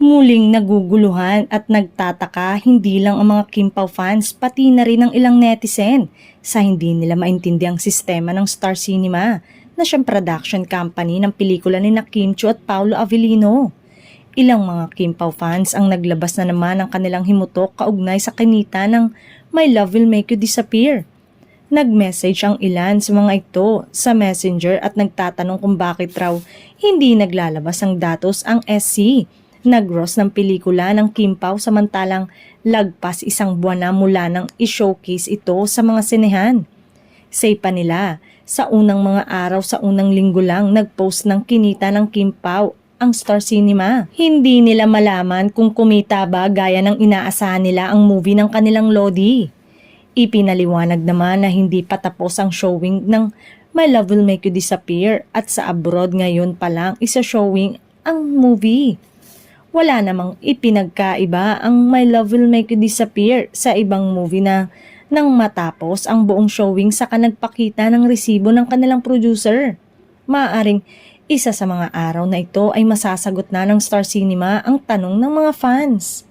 Muling naguguluhan at nagtataka hindi lang ang mga Kim Pao fans pati na rin ang ilang netizen sa hindi nila maintindihan ang sistema ng Star Cinema na siyang production company ng pelikula ni Kim Chiu at Paolo Avellino. Ilang mga Kim Pao fans ang naglabas na naman ng kanilang himutok kaugnay sa kinita ng My Love Will Make You Disappear. Nag-message ang ilan sa mga ito sa Messenger at nagtatanong kung bakit raw hindi naglalabas ang datos ang SC. Nag-gross ng pelikula ng Kim Pao samantalang lagpas isang buwan na mula nang i-showcase ito sa mga sinehan. Say pa nila, sa unang mga araw sa unang linggo lang nag-post ng kinita ng Kim Pao ang Star Cinema. Hindi nila malaman kung kumita ba gaya ng inaasahan nila ang movie ng kanilang Lodi. Ipinaliwanag naman na hindi pa tapos ang showing ng My Love Will Make You Disappear at sa abroad ngayon pa lang isa-showing ang movie. Wala namang ipinagkaiba ang My Love Will Make You Disappear sa ibang movie na nang matapos ang buong showing saka nagpakita ng resibo ng kanilang producer. Maaaring isa sa mga araw na ito ay masasagot na ng Star Cinema ang tanong ng mga fans.